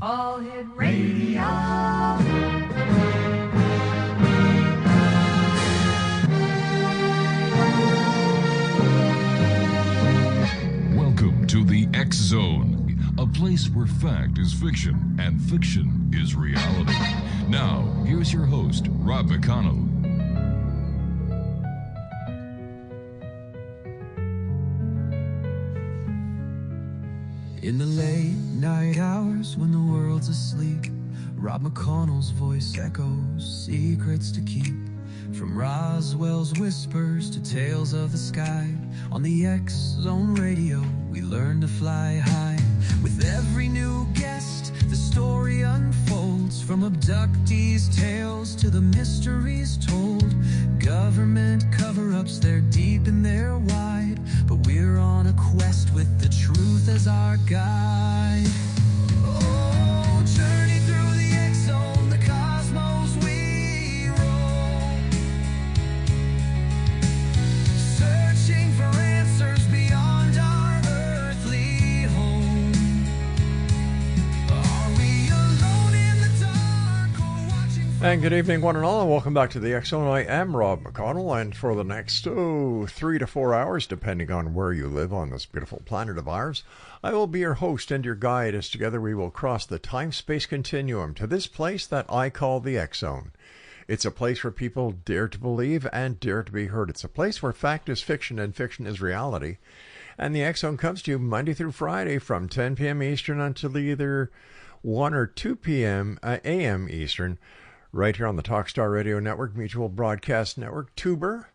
All Hit Radio. Welcome to the X Zone, a place where fact is fiction and fiction is reality. Now, here's your host, Rob McConnell. In the late night hours when the world's asleep, Rob McConnell's voice echoes secrets to keep. From Roswell's whispers to tales of the sky, on the X Zone Radio, we learn to fly high. With every new guest, the story unfolds, from abductees' tales to the mysteries told. Government cover-ups, they're deep and they're wide, but we're on a quest with the truth as our guide. Oh, journey through the X Zone, the cosmos we roam, searching for answers beyond our earthly home. Are we alone in the dark or watching? And good evening, one and all, and welcome back to the X Zone. I am Rob McConnell, and for the next 3 to 4 hours, depending on where you live on this beautiful planet of ours, I will be your host and your guide as together we will cross the time-space continuum to this place that I call the X Zone. It's a place where people dare to believe and dare to be heard. It's a place where fact is fiction and fiction is reality. And the X Zone comes to you Monday through Friday from 10 p.m. Eastern until either 1 or 2 p.m. a.m. Eastern, right here on the Talkstar Radio Network, Mutual Broadcast Network, Tuber,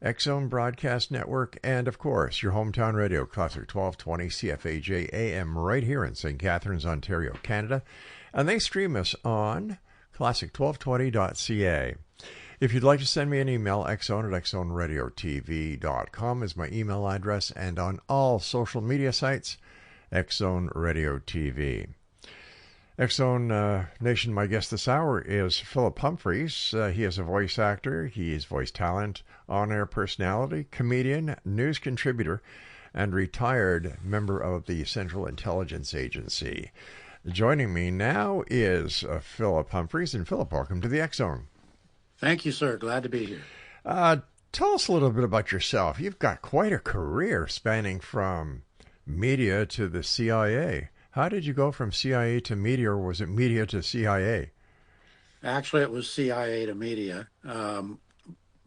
X Zone Broadcast Network, and of course your hometown radio, Classic 1220 CFAJ AM, right here in St. Catharines, Ontario, Canada. And they stream us on classic1220.ca. If you'd like to send me an email, xzone at xzoneradiotv.com is my email address, and on all social media sites, Xzone Radio TV. X Zone Nation, my guest this hour is PHILLIP Humphries. He is a voice actor, he is voice talent, on-air personality, comedian, news contributor, and retired member of the Central Intelligence Agency. Joining me now is PHILLIP Humphries. And PHILLIP, welcome to the X Zone. Thank you, sir. Glad to be here. Tell us a little bit about yourself. You've got quite a career spanning from media to the CIA. How did you go from CIA to media, or was it media to CIA? Actually, it was CIA to media.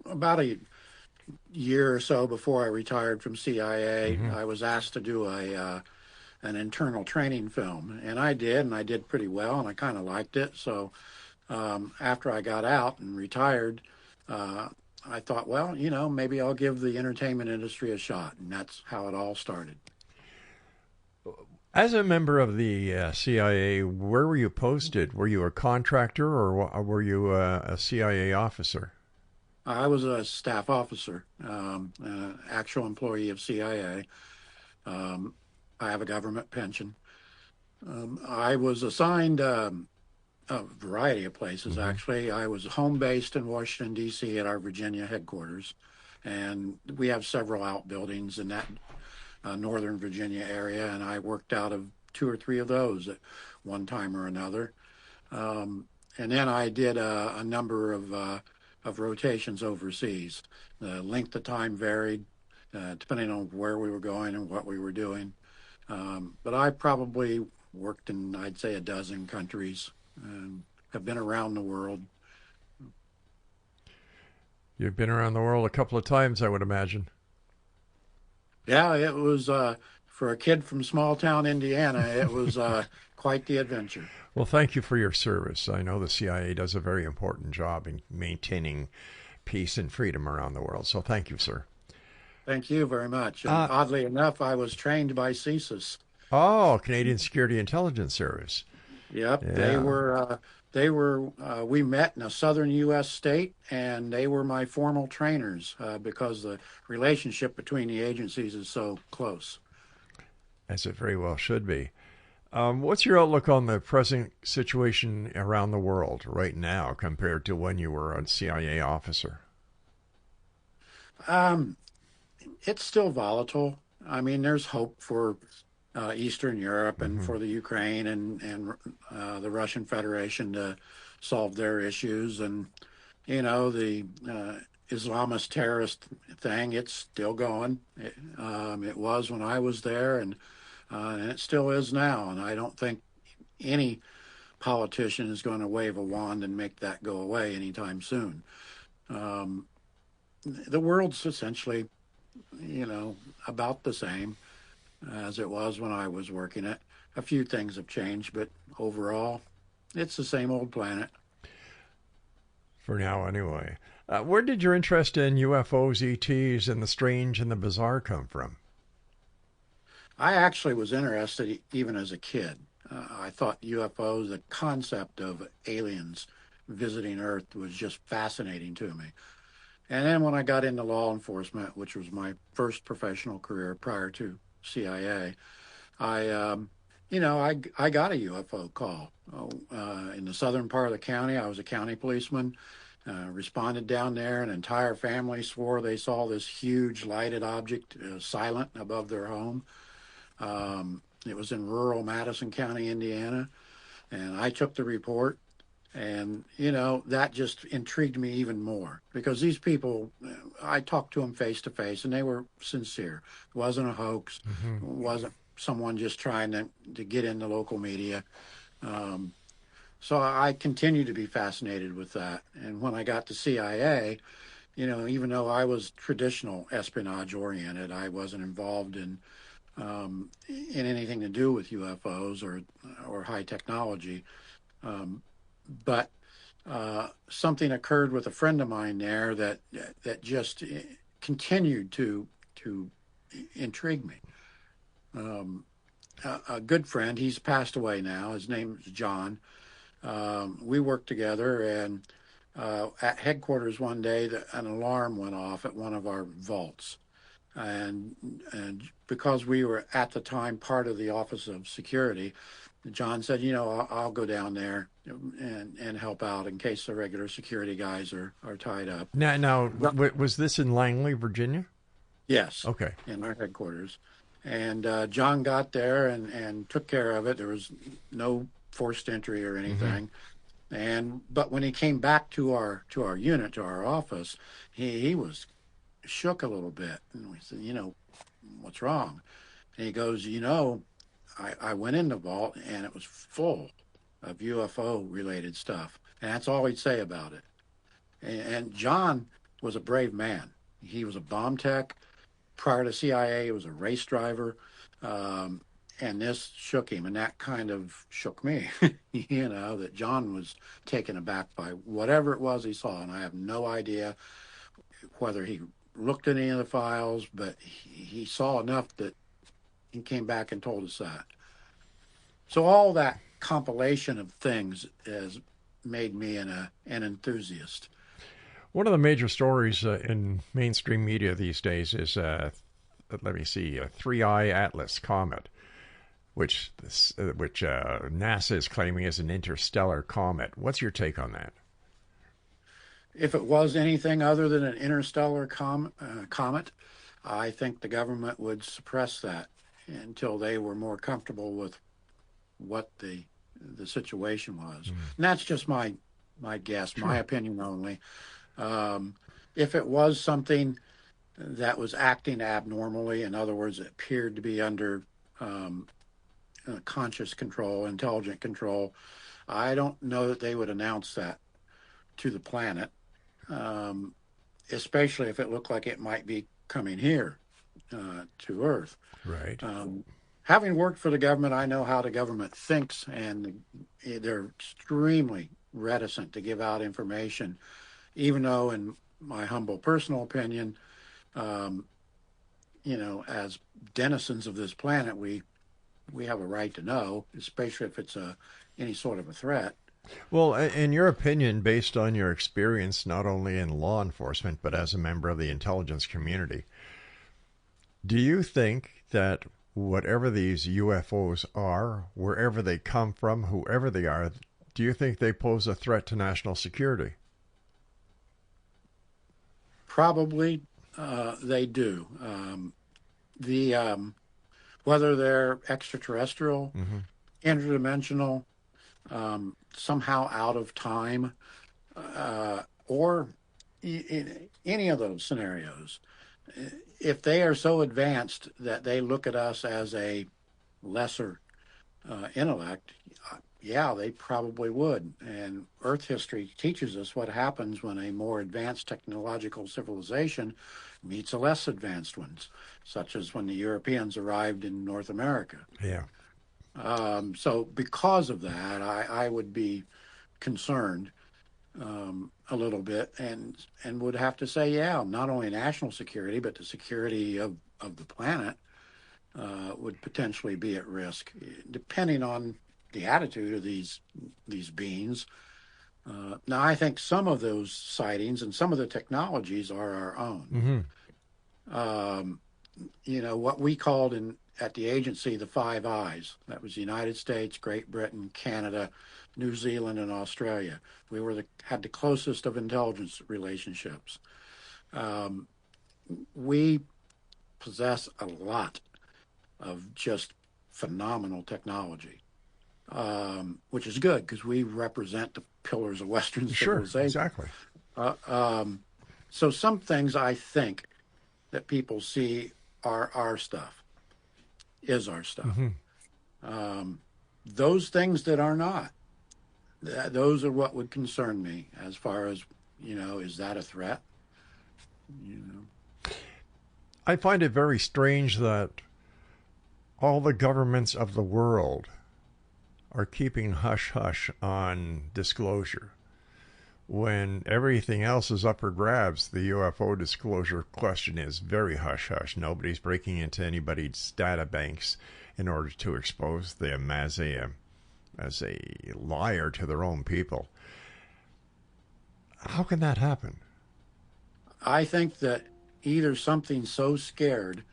About a year or so before I retired from CIA, I was asked to do an internal training film, and I did pretty well, and I kind of liked it. So after I got out and retired, I thought, well, maybe I'll give the entertainment industry a shot, and that's how it all started. As a member of the CIA, where were you posted? Were you a contractor, or were you a CIA officer? I was a staff officer, actual employee of CIA. I have a government pension. I was assigned a variety of places, actually. I was home-based in Washington, D.C. at our Virginia headquarters, and we have several outbuildings in that Northern Virginia area, and I worked out of 2 or 3 of those at one time or another. And then I did a number of rotations overseas. The length of time varied depending on where we were going and what we were doing. But I probably worked in, I'd say, a dozen countries and have been around the world. You've been around the world a couple of times, I would imagine. Yeah, it was, for a kid from small town Indiana, it was quite the adventure. Well, thank you for your service. I know the CIA does a very important job in maintaining peace and freedom around the world. So thank you, sir. Thank you very much. And oddly enough, I was trained by CSIS. Oh, Canadian Security Intelligence Service. Yep, Yeah. we met in a southern U.S. state, and they were my formal trainers because the relationship between the agencies is so close. As it very well should be. What's your outlook on the present situation around the world right now compared to when you were a CIA officer? It's still volatile. I mean, there's hope for Eastern Europe and for the Ukraine and the Russian Federation to solve their issues. And, the Islamist terrorist thing, it's still going. It was when I was there, and it still is now. And I don't think any politician is going to wave a wand and make that go away anytime soon. The world's essentially, about the same as it was when I was working it. A few things have changed, but overall, it's the same old planet. For now, anyway. Where did your interest in UFOs, ETs, and the strange and the bizarre come from? I actually was interested even as a kid. I thought UFOs, the concept of aliens visiting Earth, was just fascinating to me. And then when I got into law enforcement, which was my first professional career prior to CIA, I got a UFO call. In the southern part of the county, I was a county policeman, responded down there. An entire family swore they saw this huge lighted object silent above their home. It was in rural Madison County, Indiana. And I took the report. And, that just intrigued me even more because these people, I talked to them face to face and they were sincere. It wasn't a hoax. It wasn't someone just trying to get in the local media. So I continue to be fascinated with that. And when I got to CIA, even though I was traditional espionage oriented, I wasn't involved in anything to do with UFOs or high technology. But something occurred with a friend of mine there that just continued to intrigue me. A good friend, he's passed away now. His name is John. We worked together, and at headquarters one day, an alarm went off at one of our vaults. And because we were at the time part of the Office of Security, John said, I'll go down there and help out in case the regular security guys are tied up. Now, was this in Langley, Virginia? Yes. Okay. In our headquarters. And John got there and took care of it. There was no forced entry or anything. But when he came back to our unit, to our office, he was shook a little bit. And we said, what's wrong? And he goes, I went in the vault and it was full of UFO related stuff. And that's all he'd say about it. And John was a brave man. He was a bomb tech. Prior to CIA, he was a race driver. And this shook him, and that kind of shook me, that John was taken aback by whatever it was he saw. And I have no idea whether he looked at any of the files, but he saw enough that he came back and told us that. So all that compilation of things has made me an enthusiast. One of the major stories in mainstream media these days is, a 3I Atlas comet, which NASA is claiming is an interstellar comet. What's your take on that? If it was anything other than an interstellar comet, I think the government would suppress that until they were more comfortable with what the situation was. And that's just my guess, my opinion only. If it was something that was acting abnormally, in other words, it appeared to be under conscious control, intelligent control, I don't know that they would announce that to the planet, especially if it looked like it might be coming here to Earth. Right. Having worked for the government, I know how the government thinks, and they're extremely reticent to give out information, even though, in my humble personal opinion, as denizens of this planet, we have a right to know, especially if it's any sort of a threat. Well, in your opinion, based on your experience not only in law enforcement but as a member of the intelligence community, do you think that whatever these UFOs are, wherever they come from, whoever they are, do you think they pose a threat to national security? Probably they do. whether they're extraterrestrial, interdimensional, somehow out of time, or in any of those scenarios. If they are so advanced that they look at us as a lesser intellect, yeah, they probably would. And Earth history teaches us what happens when a more advanced technological civilization meets a less advanced one, such as when the Europeans arrived in North America. Yeah. So because of that, I would be concerned a little bit, and would have to say, yeah, not only national security, but the security of the planet would potentially be at risk, depending on the attitude of these beings. Now, I think some of those sightings and some of the technologies are our own. What we called at the agency the Five Eyes. That was the United States, Great Britain, Canada, New Zealand, and Australia. We had the closest of intelligence relationships. We possess a lot of just phenomenal technology, which is good because we represent the pillars of Western civilization. Sure, exactly. So some things I think that people see are our stuff, is our stuff. Those things that are not, those are what would concern me as far as, is that a threat? I find it very strange that all the governments of the world are keeping hush-hush on disclosure. When everything else is up for grabs, the UFO disclosure question is very hush-hush. Nobody's breaking into anybody's data banks in order to expose them as a liar to their own people. How can that happen? I think that either something so scared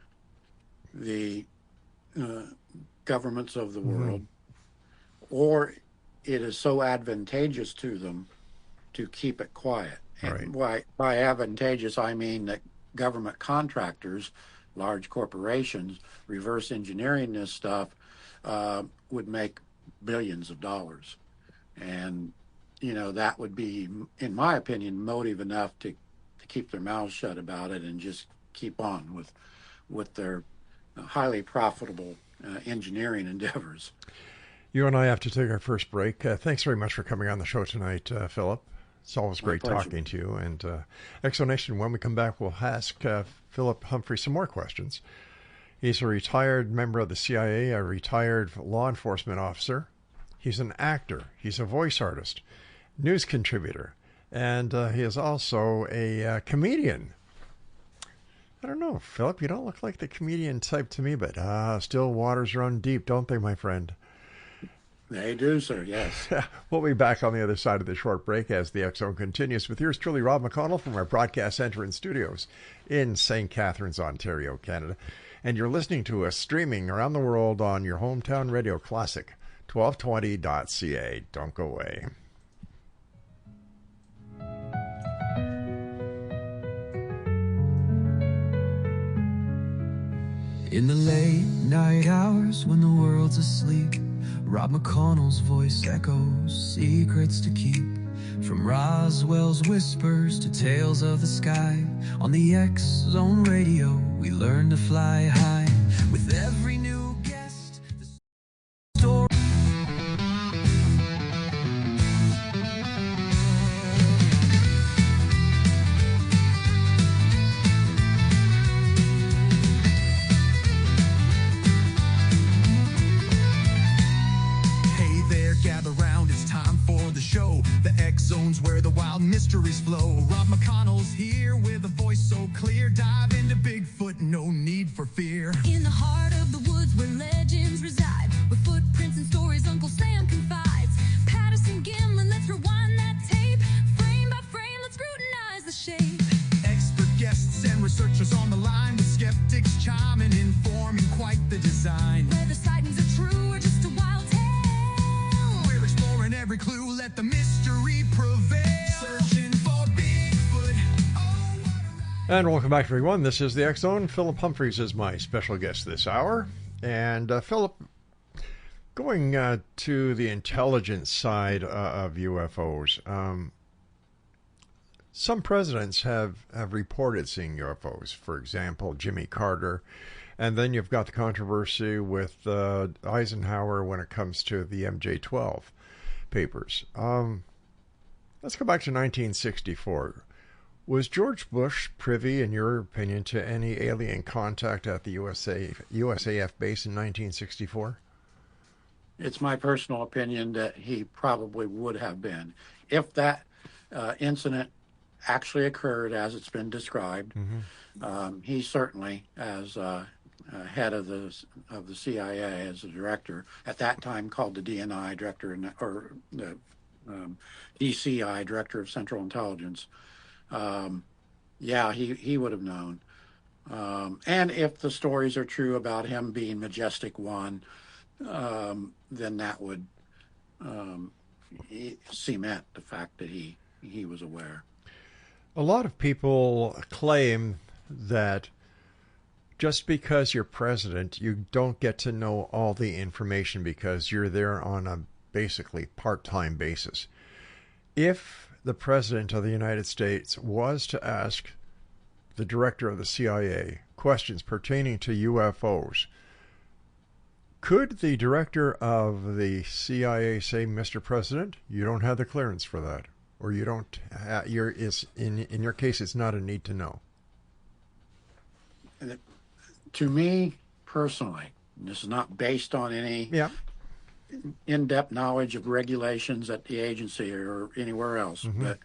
the governments of the world, or it is so advantageous to them to keep it quiet. And by advantageous, I mean that government contractors, large corporations, reverse engineering this stuff, would make billions of dollars. And, that would be, in my opinion, motive enough to keep their mouths shut about it and just keep on with their highly profitable engineering endeavors. You and I have to take our first break. Thanks very much for coming on the show tonight, Phillip. It's always great talking to you. And Exonation, when we come back, we'll ask Phillip Humphries some more questions. He's a retired member of the CIA, a retired law enforcement officer. He's an actor. He's a voice artist, news contributor, and he is also a comedian. I don't know, Phillip, you don't look like the comedian type to me, but still waters run deep, don't they, my friend? They do, sir, yes. We'll be back on the other side of the short break as the X Zone continues with yours truly, Rob McConnell, from our broadcast center and studios in St. Catharines, Ontario, Canada. And you're listening to us streaming around the world on your hometown radio classic, 1220.ca. Don't go away. In the late night hours when the world's asleep, Rob McConnell's voice echoes secrets to keep. From Roswell's whispers to tales of the sky, on the X Zone radio we learn to fly high. With every new guest, the story. Zones where the wild mysteries flow. Rob McConnell's here with a voice so clear. Dive into Bigfoot, no need for fear. In the heart of the woods where legends reside, with footprints and stories Uncle Sam confides. Patterson Gimlin, let's rewind that tape. Frame by frame, let's scrutinize the shape. Expert guests and researchers on the line, with skeptics chiming in, forming quite the design. Whether sightings are true or just a wild tale, we're exploring every clue, let the mystery prevail. Searching for Bigfoot. Oh, and welcome back, everyone. This is the X Zone. Phillip Humphries is my special guest this hour. And Philip, going to the intelligence side of UFOs, some presidents have reported seeing UFOs. For example, Jimmy Carter. And then you've got the controversy with Eisenhower when it comes to the MJ-12 papers. Let's go back to 1964. Was George Bush privy, in your opinion, to any alien contact at the USAF base in 1964? It's my personal opinion that he probably would have been. If that incident actually occurred as it's been described, he certainly, as head of the CIA, as a director, at that time called the DNI director, or the DCI, Director of Central Intelligence, he would have known. And if the stories are true about him being Majestic 1, then that would cement the fact that he was aware. A lot of people claim that just because you're president, you don't get to know all the information because you're there on a basically part-time basis. If the President of the United States was to ask the director of the CIA questions pertaining to UFOs, could the director of the CIA say, Mr. President, you don't have the clearance for that? Or you don't, in your case, it's not a need to know? To me, personally, this is not based on any in-depth knowledge of regulations at the agency or anywhere else, but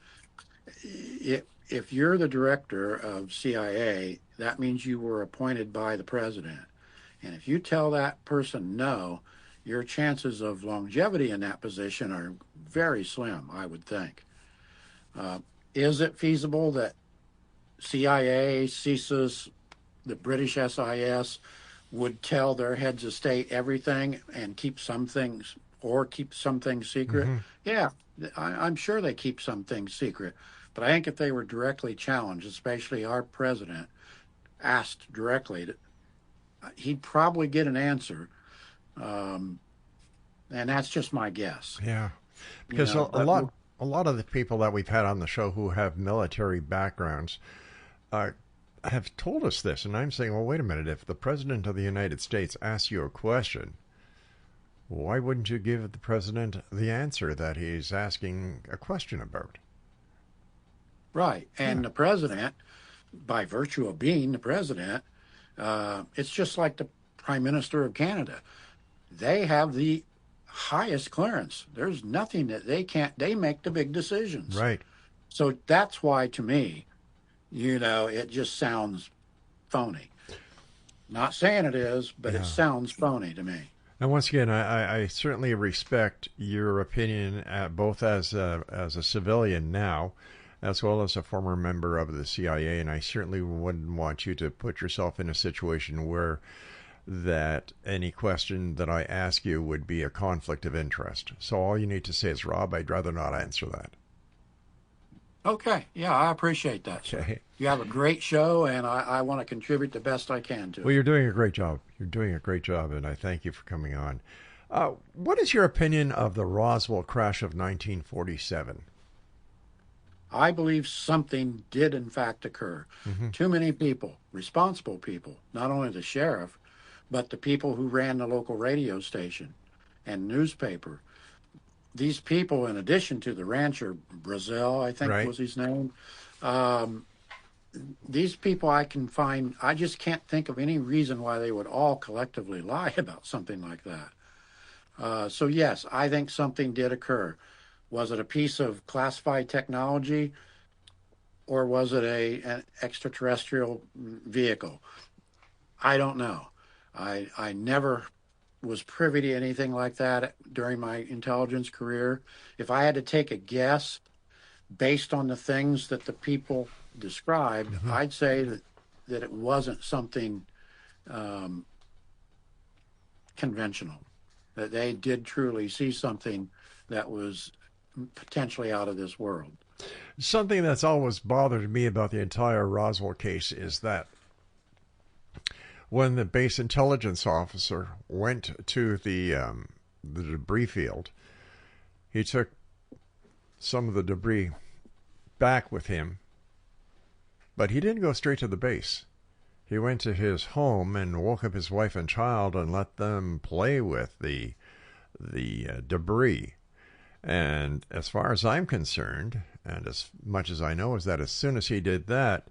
if you're the director of CIA, that means you were appointed by the president. And if you tell that person no, your chances of longevity in that position are very slim, I would think. Is it feasible that CIA, CSIS, the British SIS would tell their heads of state everything and keep some things secret? Yeah, I'm sure they keep some things secret. But I think if they were directly challenged, especially our president, asked directly, he'd probably get an answer. And that's just my guess. Yeah, because a lot of the people that we've had on the show who have military backgrounds have told us this, and I'm saying, well, wait a minute. If the President of the United States asks you a question, why wouldn't you give the President the answer that he's asking a question about? Right, and the President, by virtue of being the President, it's just like the Prime Minister of Canada. They have the highest clearance. There's nothing that they can't. They make the big decisions. Right. So that's why, to me, it just sounds phony. Not saying it is, but it sounds phony to me. And once again, I certainly respect your opinion, both as a civilian now, as well as a former member of the CIA, and I certainly wouldn't want you to put yourself in a situation where that any question that I ask you would be a conflict of interest. So all you need to say is, Rob, I'd rather not answer that. Okay. Yeah, I appreciate that, sir. Okay. You have a great show, and I want to contribute the best I can to it. Well, you're doing a great job. You're doing a great job, and I thank you for coming on. What is your opinion of the Roswell crash of 1947? I believe something did, in fact, occur. Too many people, responsible people, not only the sheriff, but the people who ran the local radio station and newspaper. These people, in addition to the rancher, Brazil, I think was his name, these people I just can't think of any reason why they would all collectively lie about something like that. So yes, I think something did occur. Was it a piece of classified technology, or was it an extraterrestrial vehicle? I don't know. I never was privy to anything like that during my intelligence career. If I had to take a guess based on the things that the people described, I'd say that it wasn't something conventional, that they did truly see something that was potentially out of this world. Something that's always bothered me about the entire Roswell case is that when the base intelligence officer went to the debris field, he took some of the debris back with him, but he didn't go straight to the base. He went to his home and woke up his wife and child and let them play with the debris. And as far as I'm concerned, and as much as I know, is that as soon as he did that,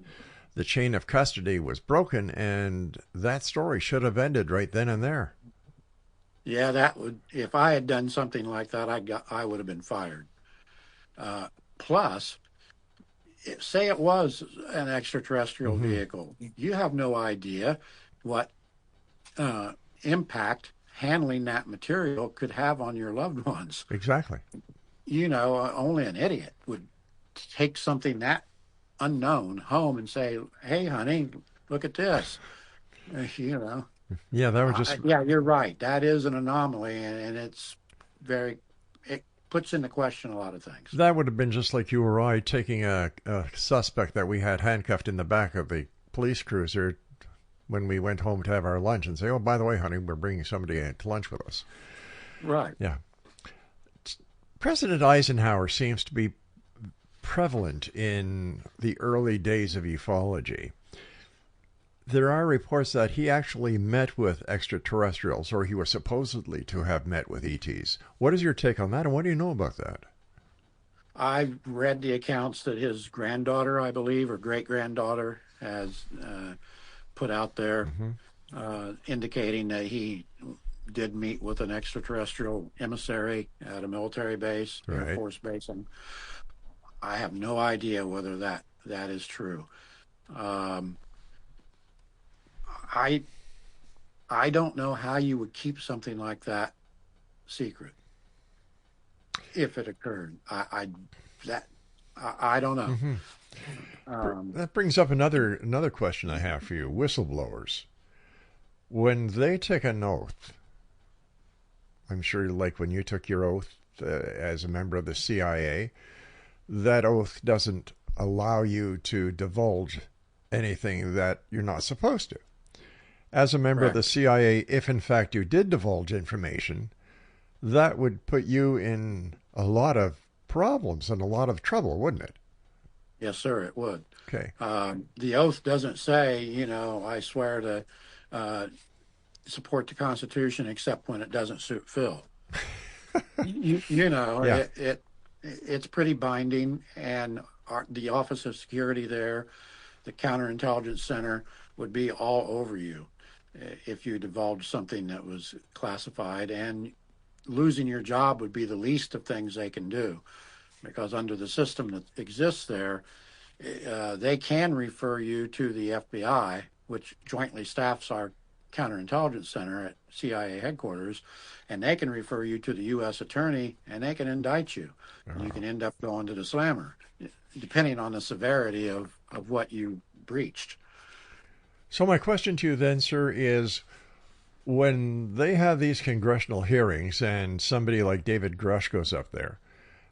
the chain of custody was broken, and that story should have ended right then and there. Yeah, that would, if I had done something like that, I would have been fired. Plus, say it was an extraterrestrial vehicle, you have no idea what impact handling that material could have on your loved ones. Exactly. You know, only an idiot would take something that unknown home and say, "Hey, honey, look at this." You know. Yeah, that would just. Yeah, you're right. That is an anomaly, and it's very. It puts into question a lot of things. That would have been just like you or I taking a suspect that we had handcuffed in the back of the police cruiser when we went home to have our lunch and say, "Oh, by the way, honey, we're bringing somebody to lunch with us." Right. Yeah. President Eisenhower seems to be prevalent in the early days of ufology. There are reports that he actually met with extraterrestrials, or he was supposedly to have met with ETs. What is your take on that, and what do you know about that? I've read the accounts that his granddaughter, I believe, or great-granddaughter, has put out there, indicating that he did meet with an extraterrestrial emissary at a military base, Air Force base, and I have no idea whether that is true. I don't know how you would keep something like that secret if it occurred. I don't know. That brings up another question I have for you. Whistleblowers, when they take an oath, I'm sure like when you took your oath as a member of the CIA, that oath doesn't allow you to divulge anything that you're not supposed to. As a member of the CIA, if in fact you did divulge information, that would put you in a lot of problems and a lot of trouble, wouldn't it? Yes, sir, it would. Okay. The oath doesn't say, I swear to support the Constitution except when it doesn't suit Phil. It's pretty binding, and the Office of Security there, the Counterintelligence Center, would be all over you if you divulged something that was classified, and losing your job would be the least of things they can do, because under the system that exists there, they can refer you to the FBI, which jointly staffs our Counterintelligence Center at CIA headquarters, and they can refer you to the U.S. Attorney, and they can indict you. You can end up going to the slammer, depending on the severity of what you breached. So my question to you then, sir, is when they have these congressional hearings and somebody like David Grush goes up there,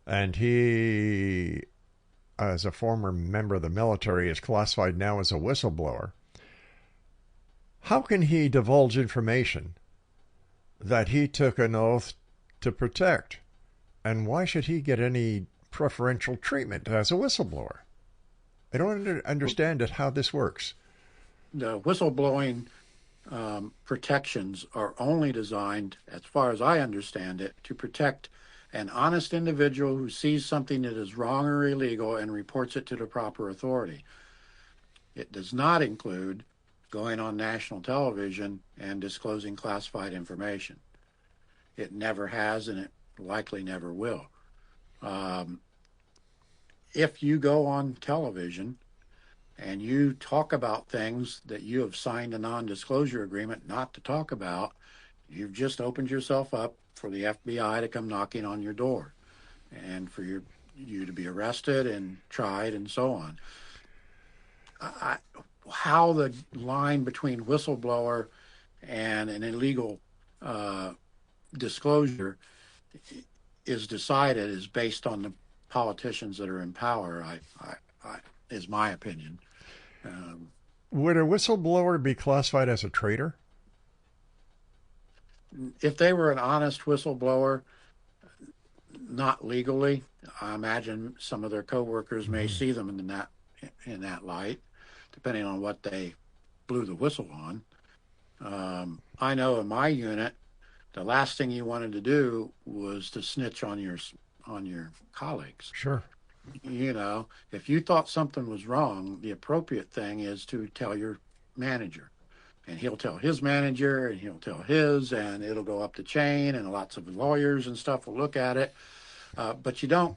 and he, as a former member of the military, is classified now as a whistleblower, how can he divulge information that he took an oath to protect? And why should he get any preferential treatment as a whistleblower? I don't understand how this works. The whistleblowing protections are only designed, as far as I understand it, to protect an honest individual who sees something that is wrong or illegal and reports it to the proper authority. It does not include going on national television and disclosing classified information. It never has, and it likely never will. If you go on television and you talk about things that you have signed a non-disclosure agreement not to talk about, you've just opened yourself up for the FBI to come knocking on your door and for you to be arrested and tried and so on. How the line between whistleblower and an illegal disclosure is decided is based on the politicians that are in power, is my opinion. Would a whistleblower be classified as a traitor? If they were an honest whistleblower, not legally, I imagine some of their coworkers may see them in that light, depending on what they blew the whistle on. I know in my unit, the last thing you wanted to do was to snitch on your colleagues. Sure. You know, if you thought something was wrong, the appropriate thing is to tell your manager, and he'll tell his manager, and he'll tell his, and it'll go up the chain, and lots of lawyers and stuff will look at it. But you don't,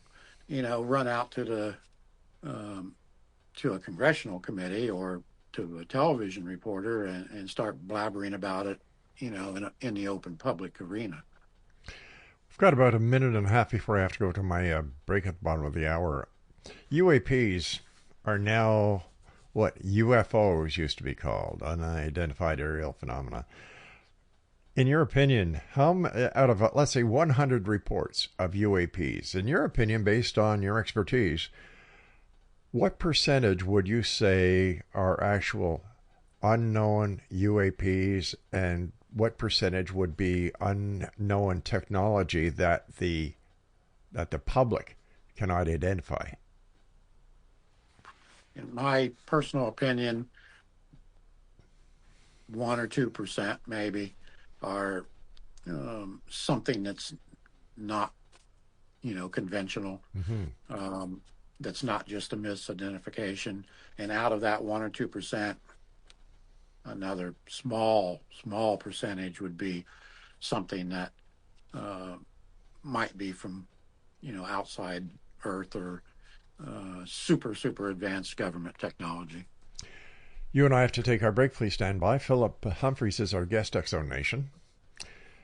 run out to a congressional committee or to a television reporter and start blabbering about it, in the open public arena. We've got about a minute and a half before I have to go to my break at the bottom of the hour. UAPs are now what UFOs used to be called, unidentified aerial phenomena. In your opinion, how out of, let's say, 100 reports of UAPs, in your opinion, based on your expertise, what percentage would you say are actual unknown UAPs, and what percentage would be unknown technology that the public cannot identify? In my personal opinion, 1 or 2% maybe are something that's not, conventional. That's not just a misidentification. And out of that 1 or 2%, another small percentage would be something that might be from, outside Earth or super advanced government technology. You and I have to take our break. Please stand by. PHILLIP Humphries is our guest, X-Zone Nation.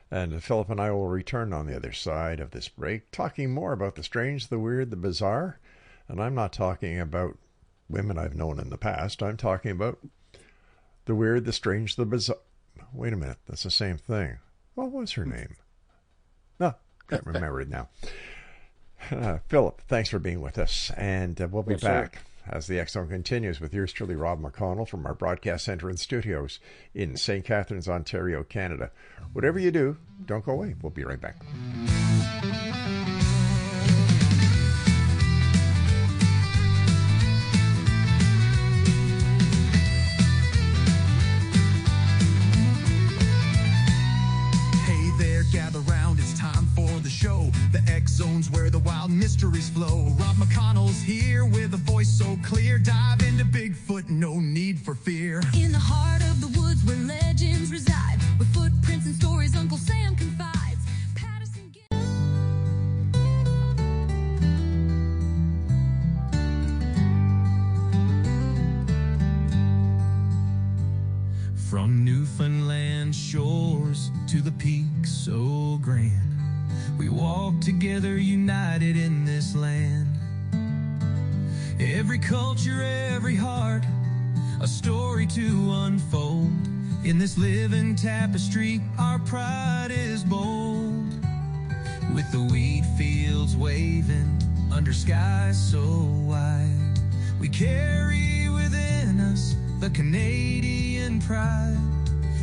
And Philip and I will return on the other side of this break, talking more about the strange, the weird, the bizarre. And I'm not talking about women I've known in the past. I'm talking about the weird, the strange, the bizarre. Wait a minute. That's the same thing. What was her name? No, can't remember it now. Philip, thanks for being with us. And we'll be back as the X-Zone continues with yours truly, Rob McConnell, from our broadcast center and studios in St. Catharines, Ontario, Canada. Whatever you do, don't go away. We'll be right back. Gather round, it's time for the show. The X-Zone's where the wild mysteries flow. Rob McConnell's here with a voice so clear. Dive into Bigfoot, no need for fear. In the heart of the woods where legends reside, with footprints and stories Uncle Sam confides. Patterson From Newfoundland shores to the peaks so grand, we walk together united in this land. Every culture, every heart, a story to unfold. In this living tapestry, our pride is bold. With the wheat fields waving under skies so wide, we carry within us the Canadian pride.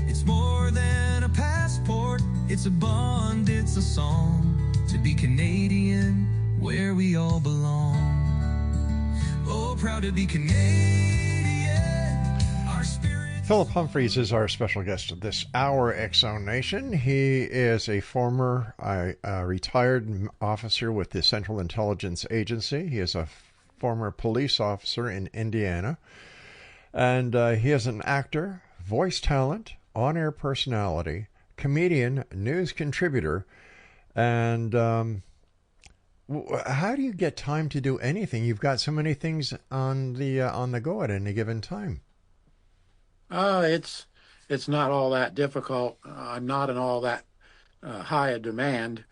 It's more than a passport, it's a bond, it's a song. To be Canadian, where we all belong. Oh, proud to be Canadian. Our spirit. Philip Humphries is our special guest this hour, X-Zone Nation. He is a former retired officer with the Central Intelligence Agency. He is a former police officer in Indiana. And he is an actor, voice talent, on-air personality, comedian, news contributor. And how do you get time to do anything? You've got so many things on the go at any given time. It's not all that difficult. I'm not in all that high a demand.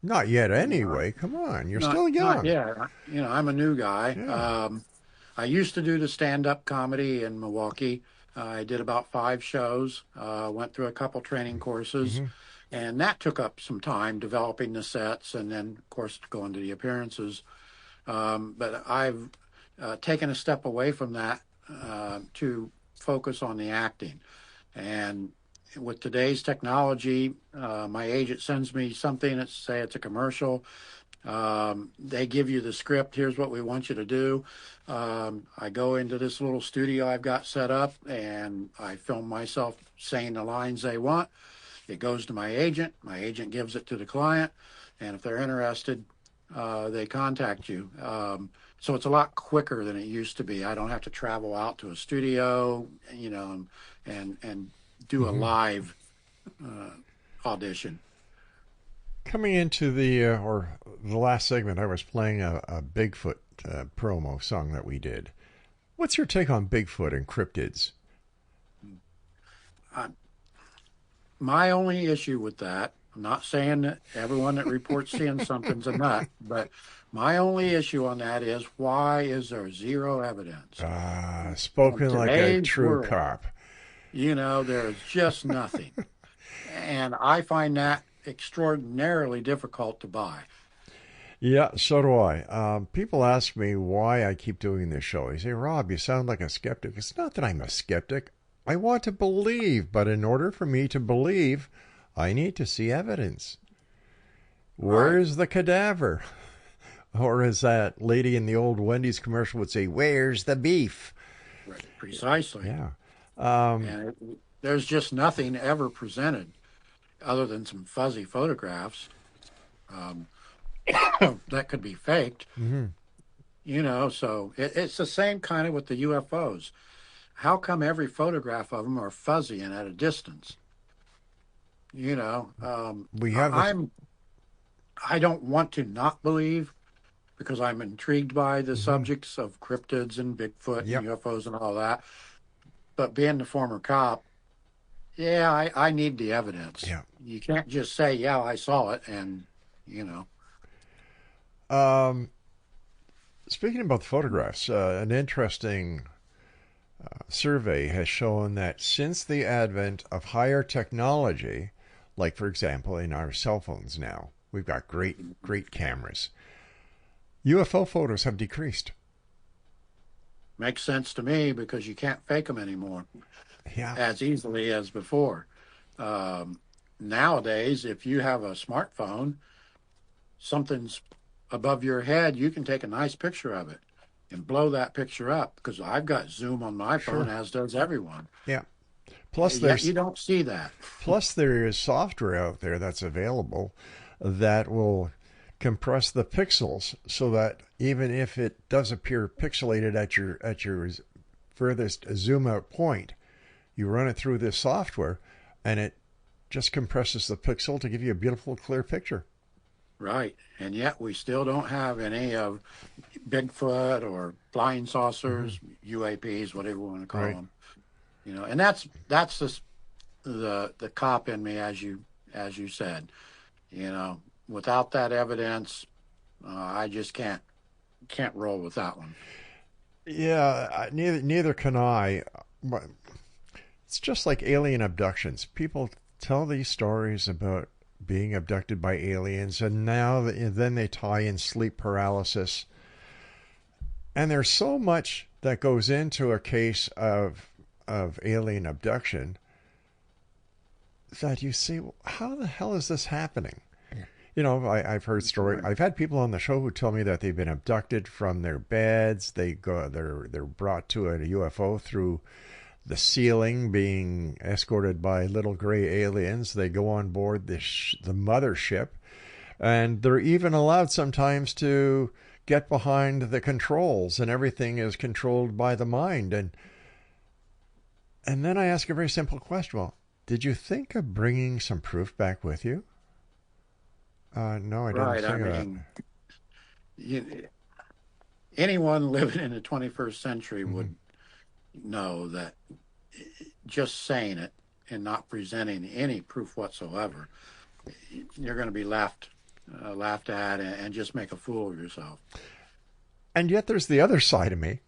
Not yet, anyway. Come on, you're still young. Not yet. I'm a new guy. Yeah. I used to do the stand-up comedy in Milwaukee. I did about 5 shows, went through a couple training courses, and that took up some time developing the sets and then, of course, going to the appearances. But I've taken a step away from that to focus on the acting. And with today's technology, my agent sends me something, let's say it's a commercial. They give you the script. Here's what we want you to do. I go into this little studio I've got set up, and I film myself saying the lines they want. It goes to my agent. My agent gives it to the client, and if they're interested, they contact you. So it's a lot quicker than it used to be. I don't have to travel out to a studio, and do a live audition. Coming into the last segment, I was playing a Bigfoot promo song that we did. What's your take on Bigfoot and cryptids? My only issue with that, I'm not saying that everyone that reports seeing something's a nut, but my only issue on that is, why is there zero evidence? Spoken like a true cop. There's just nothing. And I find that extraordinarily difficult to buy. Yeah, so do I. People ask me why I keep doing this show. They say, Rob, you sound like a skeptic. It's not that I'm a skeptic. I want to believe, but in order for me to believe, I need to see evidence. Where's the cadaver? Or as that lady in the old Wendy's commercial would say, where's the beef? Right, precisely. Yeah. And there's just nothing ever presented other than some fuzzy photographs that could be faked. Mm-hmm. So it's the same kind of with the UFOs. How come every photograph of them are fuzzy and at a distance? We have. I don't want to not believe, because I'm intrigued by the subjects of cryptids and Bigfoot and UFOs and all that. But being the former cop, I need the evidence. Yeah. You can't just say, I saw it, and, Speaking about the photographs, an interesting survey has shown that since the advent of higher technology, like, for example, in our cell phones now, we've got great cameras, UFO photos have decreased. Makes sense to me, because you can't fake them anymore as easily as before. Nowadays, if you have a smartphone, something's above your head, you can take a nice picture of it and blow that picture up, because I've got Zoom on my phone, as does everyone. Yeah. Plus, you don't see that. Plus, there is software out there that's available that will compress the pixels so that even if it does appear pixelated at your furthest zoom out point, you run it through this software and it just compresses the pixel to give you a beautiful, clear picture. Right. And yet we still don't have any of Bigfoot or flying saucers, UAPs, whatever you want to call them. And that's the cop in me, as you said. Without that evidence, I just can't roll with that one. Yeah, neither can I. It's just like alien abductions. People tell these stories about being abducted by aliens, and then they tie in sleep paralysis. And there's so much that goes into a case of alien abduction that you see, how the hell is this happening? I've heard stories. I've had people on the show who tell me that they've been abducted from their beds. They're brought to a UFO through the ceiling, being escorted by little gray aliens. They go on board the mothership, and they're even allowed sometimes to get behind the controls, and everything is controlled by the mind. And then I ask a very simple question. Well, did you think of bringing some proof back with you? No, I didn't think of that. Anyone living in the 21st century would know that just saying it and not presenting any proof whatsoever, you're going to be laughed at and just make a fool of yourself. And yet there's the other side of me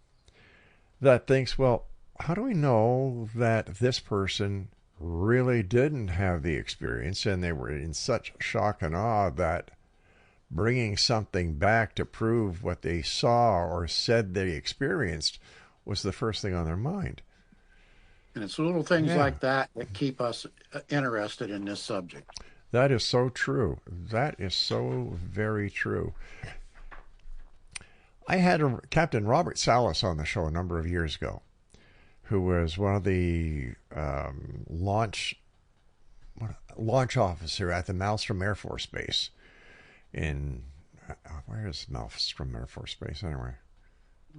that thinks, well, how do we know that this person really didn't have the experience and they were in such shock and awe that bringing something back to prove what they saw or said they experienced was the first thing on their mind? And it's little things Yeah. like that that keep us interested in this subject. That is so true. That is so very true. I had Captain Robert Salas on the show a number of years ago, who was one of the launch officer at the Malmstrom Air Force Base in where is Malmstrom Air Force Base anyway?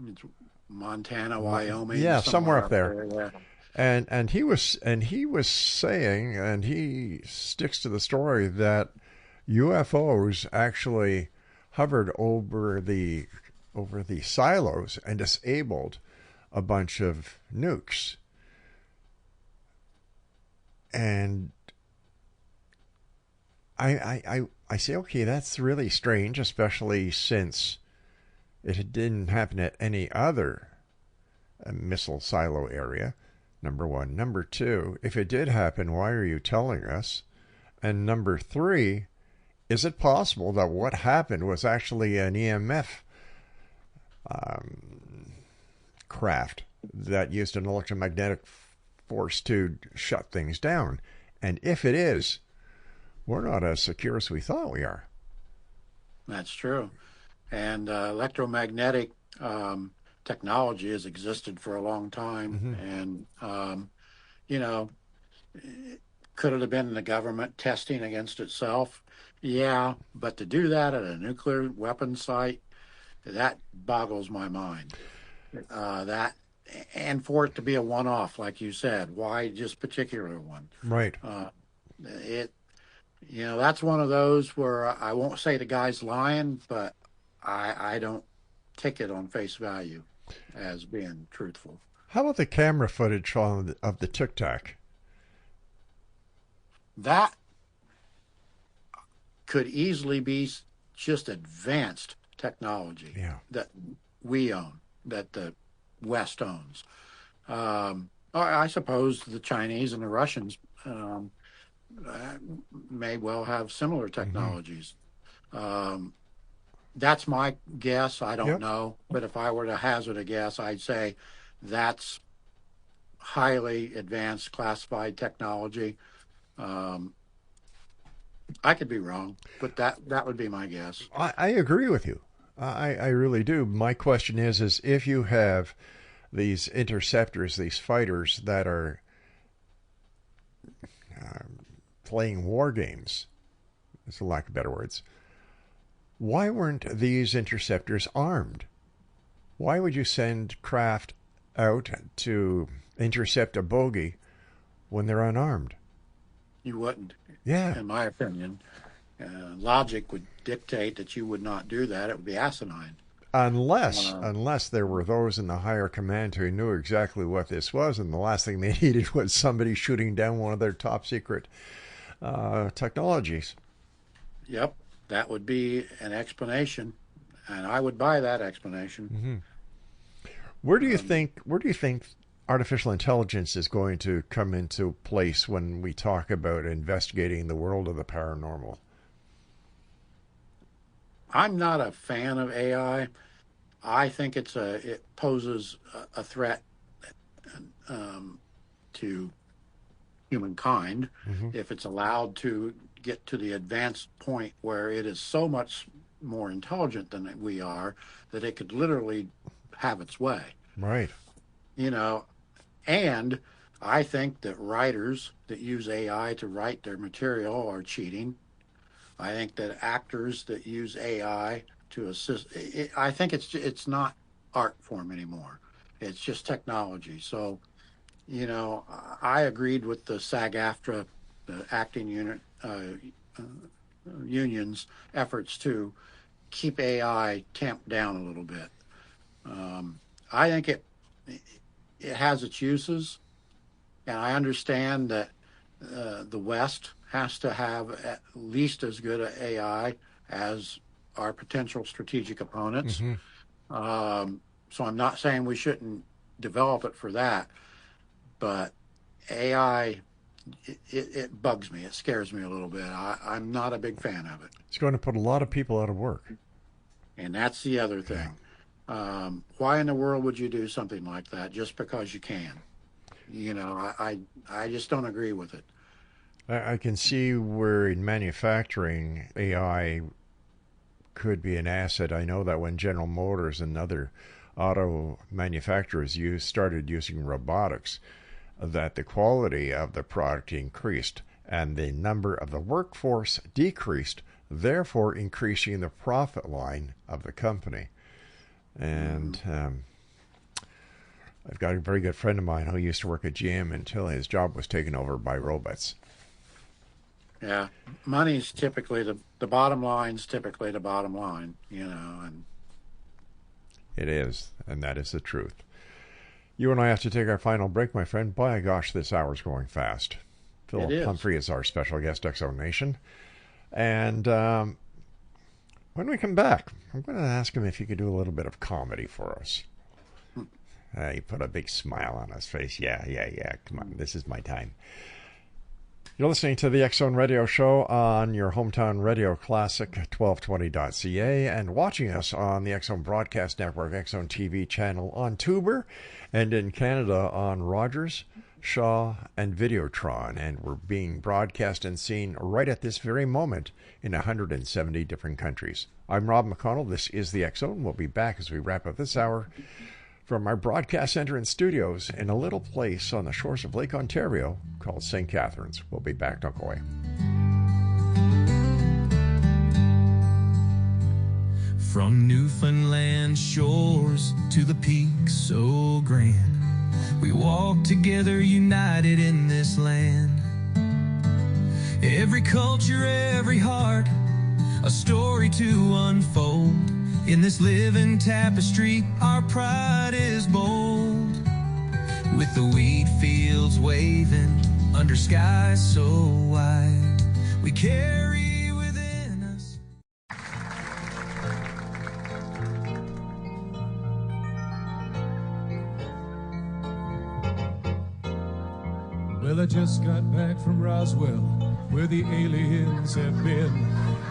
It's Montana, Wyoming. Yeah, somewhere up there. Yeah. And he was saying, and he sticks to the story, that UFOs actually hovered over the silos and disabled a bunch of nukes. And I say, okay, that's really strange, especially since it didn't happen at any other missile silo area. Number one. Number two, if it did happen, why are you telling us? And number three, is it possible that what happened was actually an EMF craft that used an electromagnetic force to shut things down? And if it is, we're not as secure as we thought we are. That's true. And electromagnetic technology has existed for a long time. And, could it have been the government testing against itself? Yeah, but to do that at a nuclear weapon site, that boggles my mind. And for it to be a one-off, like you said, why just particular one? Right. That's one of those where I won't say the guy's lying, but I don't take it on face value as being truthful. How about the camera footage of the Tic Tac? That could easily be just advanced technology that we own, that the West owns. I suppose the Chinese and the Russians may well have similar technologies. That's my guess. I don't know. But if I were to hazard a guess, I'd say that's highly advanced classified technology. I could be wrong, but that would be my guess. I agree with you. I really do. My question is if you have these interceptors, these fighters that are playing war games, for lack of better words, why weren't these interceptors armed? Why would you send craft out to intercept a bogey when they're unarmed? You wouldn't. Yeah. In my opinion. Logic would dictate that you would not do that. It would be asinine. Unless there were those in the higher command who knew exactly what this was, and the last thing they needed was somebody shooting down one of their top secret technologies. Yep, that would be an explanation, and I would buy that explanation. Where do you think artificial intelligence is going to come into place when we talk about investigating the world of the paranormal? I'm not a fan of AI. I think it poses a threat to humankind if it's allowed to get to the advanced point where it is so much more intelligent than we are that it could literally have its way. Right. And I think that writers that use AI to write their material are cheating. I think that actors that use AI to assist, I think it's not art form anymore. It's just technology. So, I agreed with the SAG-AFTRA, the acting union's efforts to keep AI tamped down a little bit. I think it has its uses, and I understand that the West has to have at least as good an AI as our potential strategic opponents. So I'm not saying we shouldn't develop it for that, but AI, it bugs me. It scares me a little bit. I'm not a big fan of it. It's going to put a lot of people out of work. And that's the other thing. Why in the world would you do something like that just because you can? I just don't agree with it. I can see where in manufacturing AI could be an asset. I know that when General Motors and other auto manufacturers started using robotics, that the quality of the product increased and the number of the workforce decreased, therefore increasing the profit line of the company. And I've got a very good friend of mine who used to work at GM until his job was taken over by robots. Yeah, money's typically the bottom line's typically the bottom line, and it is, and that is the truth. You and I have to take our final break, my friend. By gosh, this hour's going fast. Philip Humphries is our special guest, X-Zone Nation. And when we come back, I'm going to ask him if he could do a little bit of comedy for us. He put a big smile on his face. Yeah. Come on, this is my time. You're listening to the X-Zone Radio Show on your hometown radio classic, 1220.ca, and watching us on the X-Zone Broadcast Network, X-Zone TV channel on Tuber, and in Canada on Rogers, Shaw, and Videotron. And we're being broadcast and seen right at this very moment in 170 different countries. I'm Rob McConnell. This is the X-Zone. We'll be back as we wrap up this hour from our broadcast center and studios in a little place on the shores of Lake Ontario called St. Catharines. We'll be back. Don't go away. From Newfoundland shores to the peaks so grand, we walk together united in this land. Every culture, every heart, a story to unfold. In this living tapestry, our pride is bold. With the wheat fields waving under skies so wide, we carry within us. Well, I just got back from Roswell, where the aliens have been.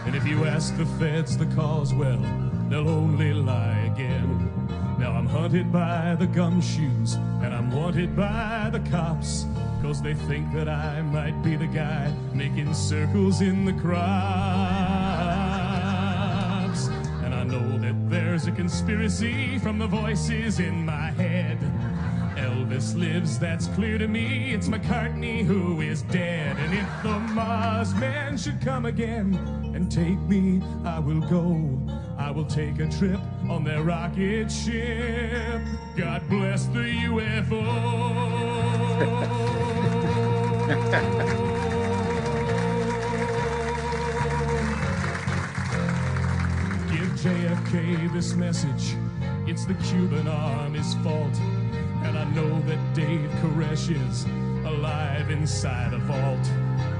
And if you ask the feds the cause, well, they'll only lie again. Now I'm hunted by the gumshoes, and I'm wanted by the cops, 'cause they think that I might be the guy making circles in the crops. And I know that there's a conspiracy from the voices in my head. Elvis lives, that's clear to me. It's McCartney who is dead. And if the Mars men should come again and take me, I will go. I will take a trip on their rocket ship. God bless the UFO. Give JFK this message. It's the Cuban Army's fault. And I know that Dave Koresh is alive inside a vault.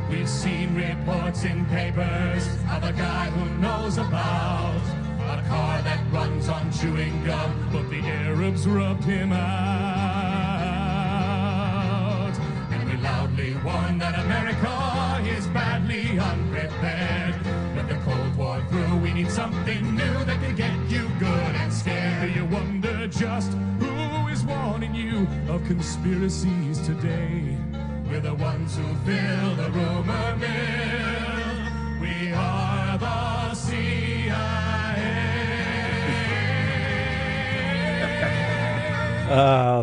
We've seen reports in papers of a guy who knows about a car that runs on chewing gum, but the Arabs rubbed him out. And we loudly warn that America is badly unprepared. With the Cold War through, we need something new that can get you good and scared. Do you wonder just who is warning you of conspiracies today? We're the ones who fill the rumor mill. We are the CIA.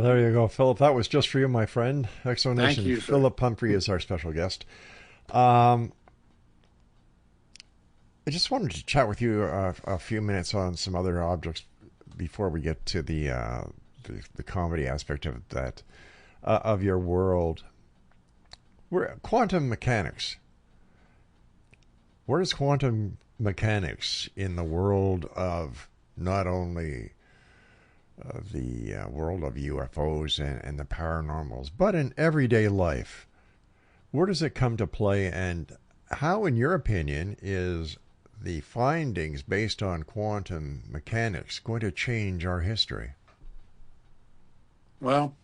There you go, Philip. That was just for you, my friend. X-Zone Nation. Thank you, sir. Philip Humphrey is our special guest. I just wanted to chat with you a few minutes on some other objects before we get to the comedy aspect of that of your world. Quantum mechanics. Where is quantum mechanics in the world of not only the world of UFOs and the paranormals, but in everyday life? Where does it come to play, and how, in your opinion, is the findings based on quantum mechanics going to change our history? Well,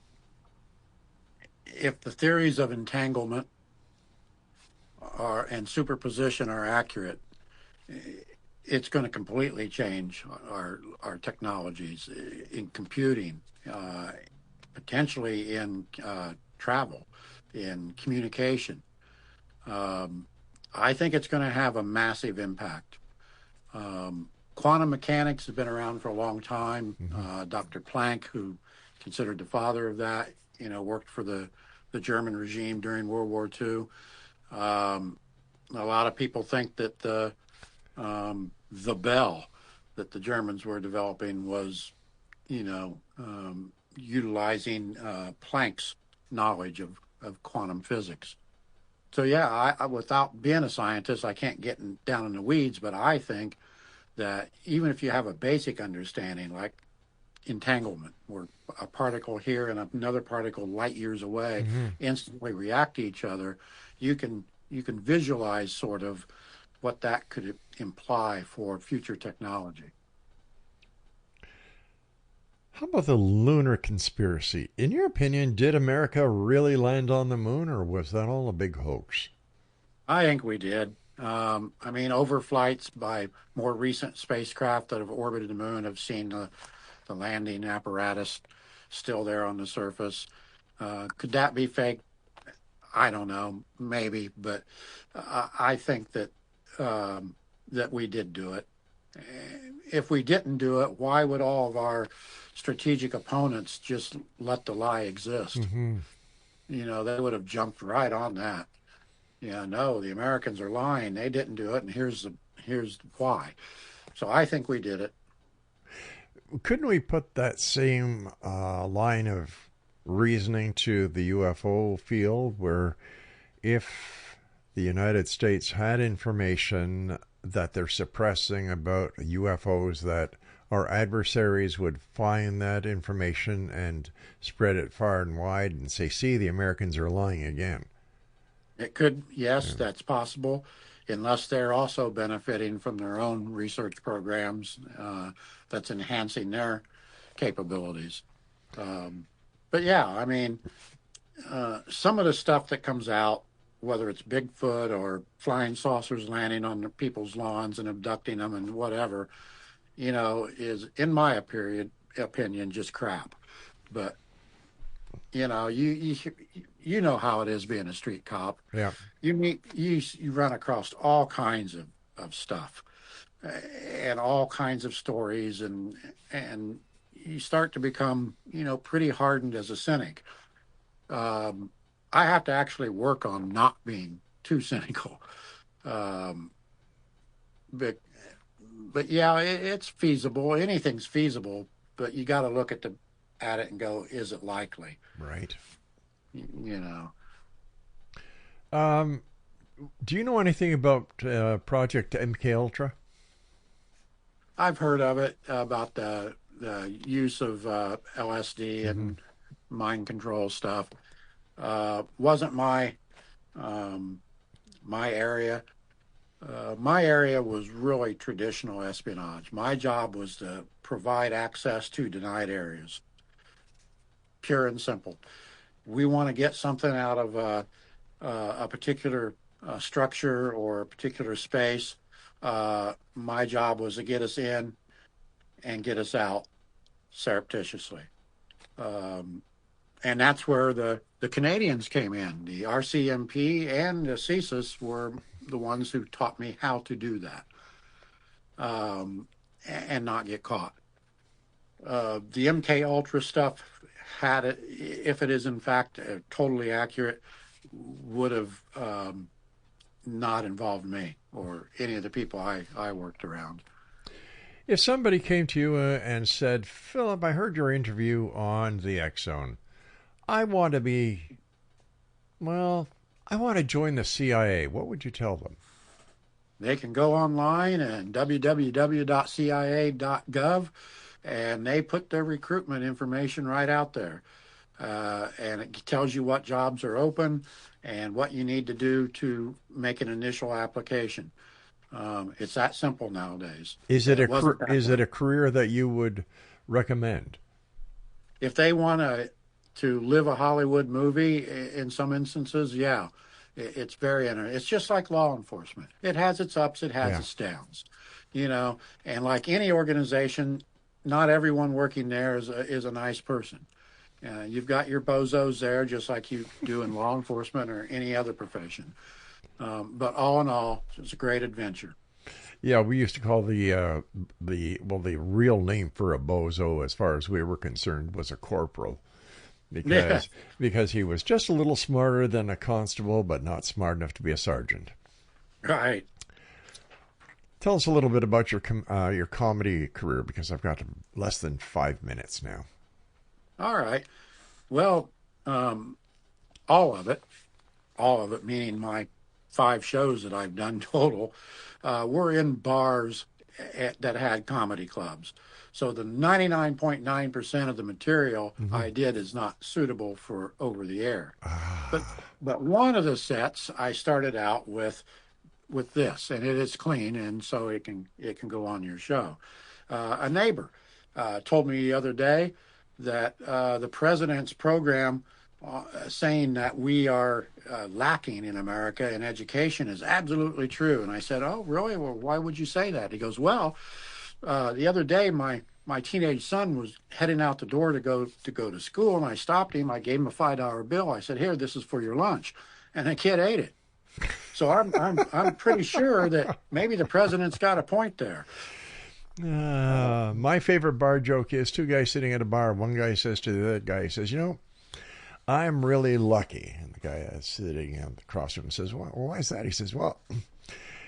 if the theories of entanglement and superposition are accurate, it's going to completely change our technologies in computing, potentially in travel, in communication. I think it's going to have a massive impact. Quantum mechanics has been around for a long time. Dr. Planck, who considered the father of that, worked for the German regime during World War II. A lot of people think that the bell that the Germans were developing was, utilizing Planck's knowledge of quantum physics. So yeah, I without being a scientist, I can't get down in the weeds, but I think that even if you have a basic understanding, like entanglement, where a particle here and another particle light years away instantly react to each other, you can visualize sort of what that could imply for future technology. How about the lunar conspiracy? In your opinion, did America really land on the moon, or was that all a big hoax? I think we did. Overflights by more recent spacecraft that have orbited the moon have seen the landing apparatus still there on the surface. Could that be fake? I don't know, maybe, but I think that that we did do it. If we didn't do it, why would all of our strategic opponents just let the lie exist? They would have jumped right on that. Yeah, no, the Americans are lying. They didn't do it, and here's why. So I think we did it. Couldn't we put that same line of reasoning to the UFO field, where if the United States had information that they're suppressing about UFOs, that our adversaries would find that information and spread it far and wide and say, see, the Americans are lying again? It could, yes, that's possible, unless they're also benefiting from their own research programs that's enhancing their capabilities. But yeah, some of the stuff that comes out, whether it's Bigfoot or flying saucers landing on people's lawns and abducting them and whatever, is, in my opinion, just crap. But, you know how it is being a street cop. Yeah. You run across all kinds of stuff and all kinds of stories, and you start to become, pretty hardened as a cynic. I have to actually work on not being too cynical. But yeah, it's feasible. Anything's feasible, but you got to look at it and go, is it likely? Right. Do you know anything about Project MKUltra? I've heard of it, about the use of LSD and mind control stuff. Wasn't my area. My area was really traditional espionage. My job was to provide access to denied areas. Pure and simple. We want to get something out of a particular structure or a particular space. My job was to get us in and get us out surreptitiously. And that's where the Canadians came in. The RCMP and the CSIS were the ones who taught me how to do that and not get caught. The MKUltra stuff had it, if it is in fact totally accurate, would have not involved me or any of the people I worked around. If somebody came to you and said, Philip, I heard your interview on the X Zone. I want to join the CIA. What would you tell them? They can go online and www.cia.gov, and they put their recruitment information right out there. And it tells you what jobs are open and what you need to do to make an initial application. It's that simple nowadays. Is it a career that you would recommend? If they want to live a Hollywood movie, in some instances, yeah, it's very interesting. It's just like law enforcement. It has its ups, it has its downs, and like any organization, not everyone working there is a nice person. You've got your bozos there, just like you do in law enforcement or any other profession. But all in all, it's a great adventure. Yeah, we used to call the real name for a bozo, as far as we were concerned, was a corporal, because he was just a little smarter than a constable, but not smart enough to be a sergeant. Right. Tell us a little bit about your comedy career, because I've got less than 5 minutes now. All right. Well, all of it, meaning my 5 shows that I've done total, were in bars that had comedy clubs. So the 99.9% of the material I did is not suitable for over the air. But one of the sets I started out with this, and it is clean, and so it can go on your show. A neighbor told me the other day that the president's program saying that we are lacking in America in education is absolutely true. And I said, "Oh, really? Well, why would you say that?" He goes, "Well, the other day my teenage son was heading out the door to go to school, and I stopped him. I gave him a $5 bill. I said, 'Here, this is for your lunch,' and the kid ate it. So I'm pretty sure that maybe the president's got a point there." My favorite bar joke is 2 guys sitting at a bar. One guy says to the other guy, he says, "I'm really lucky." And the guy sitting across from him says, "Well, why is that?" He says, "Well,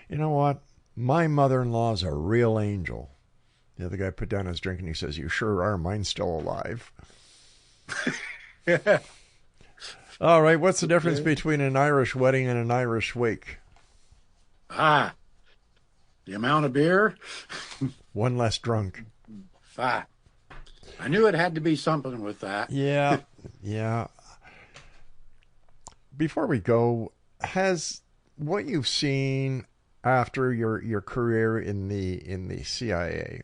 you know what? My mother-in-law's a real angel." The other guy put down his drink and he says, "You sure are. Mine's still alive." All right. What's the difference between an Irish wedding and an Irish wake? The amount of beer. One less drunk. I knew it had to be something with that. Yeah. Before we go, has what you've seen after your career in the CIA,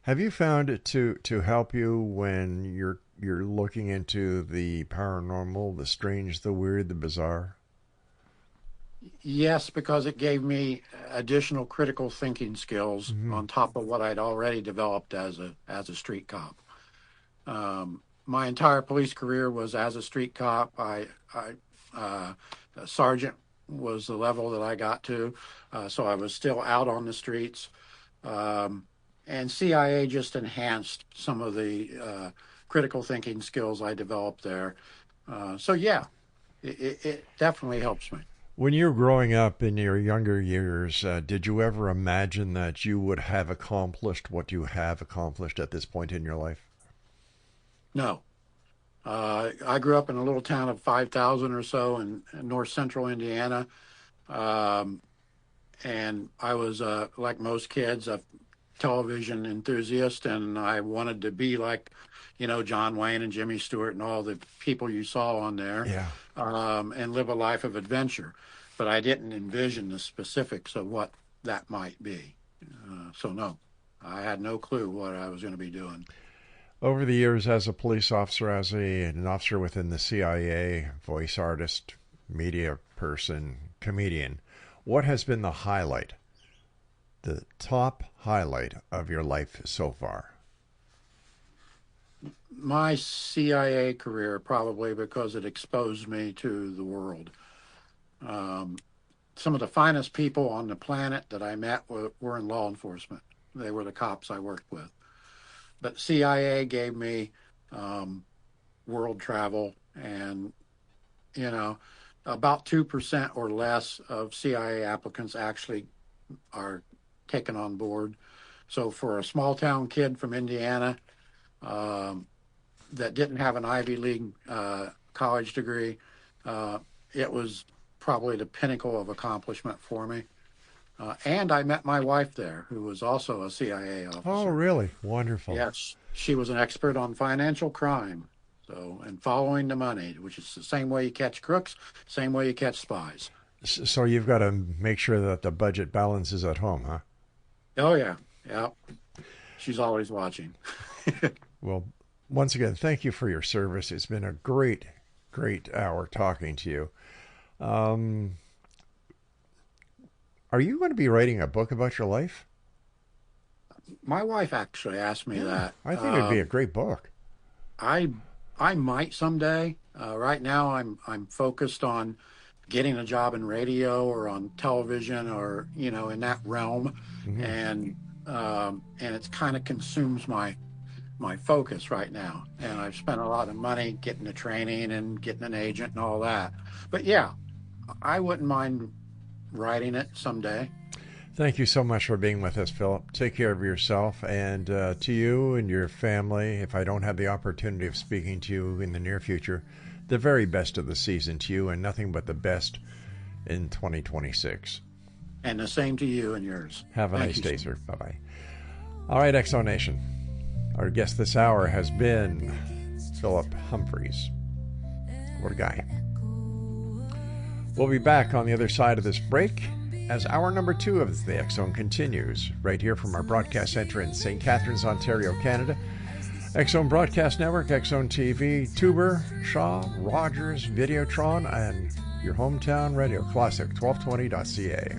have you found it to help you when you're looking into the paranormal, the strange, the weird, the bizarre? Yes, because it gave me additional critical thinking skills on top of what I'd already developed as a street cop. My entire police career was as a street cop. Sergeant was the level that I got to, so I was still out on the streets. And CIA just enhanced some of the critical thinking skills I developed there. So yeah, it definitely helps me. When you were growing up in your younger years, did you ever imagine that you would have accomplished what you have accomplished at this point in your life? No. I grew up in a little town of 5,000 or so in north central Indiana. And I was, like most kids, a television enthusiast, and I wanted to be like, John Wayne and Jimmy Stewart and all the people you saw on there. Yeah. And live a life of adventure. But I didn't envision the specifics of what that might be. So no, I had no clue what I was going to be doing. Over the years, as a police officer, as an officer within the CIA, voice artist, media person, comedian, what has been the highlight, the top highlight of your life so far? My CIA career, probably because it exposed me to the world. Some of the finest people on the planet that I met were in law enforcement. They were the cops I worked with. But CIA gave me world travel, and, about 2% or less of CIA applicants actually are taken on board. So for a small town kid from Indiana, that didn't have an Ivy League college degree, it was probably the pinnacle of accomplishment for me. And I met my wife there, who was also a CIA officer. Oh, really? Wonderful. Yes, she was an expert on financial crime, and following the money, which is the same way you catch crooks, same way you catch spies. So you've got to make sure that the budget balances at home, huh? Oh, yeah. She's always watching. Well, once again, thank you for your service. It's been a great hour talking to you. Are you going to be writing a book about your life? My wife actually asked me that. I think it'd be a great book. I I might someday. Right now, I'm focused on getting a job in radio or on television or in that realm, and it's kind of consumes my focus right now. And I've spent a lot of money getting the training and getting an agent and all that. But yeah, I wouldn't mind writing it someday. Thank you so much for being with us, Phillip. Take care of yourself, and to you and your family, if I don't have the opportunity of speaking to you in the near future, the very best of the season to you, and nothing but the best in 2026. And the same to you and yours. Have a nice day, sir. Bye-bye. All right, X Zone Nation. Our guest this hour has been Phillip Humphries. What a guy. We'll be back on the other side of this break as hour number 2 of the X Zone continues, right here from our broadcast center in St. Catharines, Ontario, Canada. X Zone Broadcast Network, X Zone TV, Tuber, Shaw, Rogers, Videotron, and your hometown radio, classic 1220.ca.